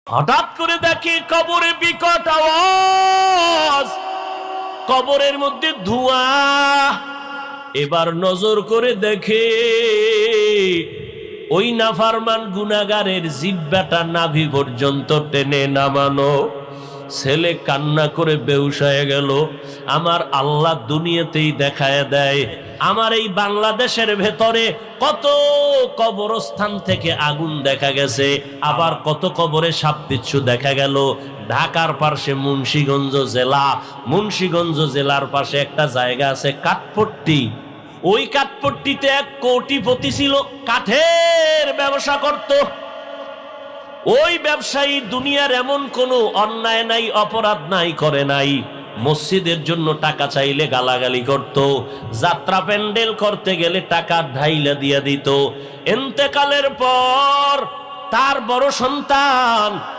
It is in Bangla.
হঠাৎ করে দেখি কবরে বিকট আওয়াজ, কবরের মধ্যে ধোঁয়া। এবার নজর করে দেখে ওই নাফরমান গুনাহগারের জিহ্বাটা নাভি পর্যন্ত টেনে নামানো। ছেলে কান্না করে বেহুশ হয়ে গেল। আমার আল্লাহ দুনিয়াতেই দেখায় দেয় আমার এই বাংলাদেশের ভেতরে কত কবরস্থান থেকে আগুন দেখা গেছে, আবার কত কবরে সাপ বিচ্ছু দেখা গেল। ঢাকার পাশে মুন্সিগঞ্জ জেলা, মুন্সিগঞ্জ জেলার পাশে একটা জায়গা আছে কাঠপট্টি। ওই কাঠপট্টিতে এক কোটিপতি ছিল, কাঠের ব্যবসা করত। ওই ব্যবসায়ী দুনিয়ার এমন কোনো অন্যায় নাই, অপরাধ নাই, করে নাই। মসজিদের জন্য টাকা চাইলে গালাগালি করত, যাত্রা প্যান্ডেল করতে গেলে টাকা ঢাইলা দিয়া দিত। ইন্তেকালের পর তার বড় সন্তান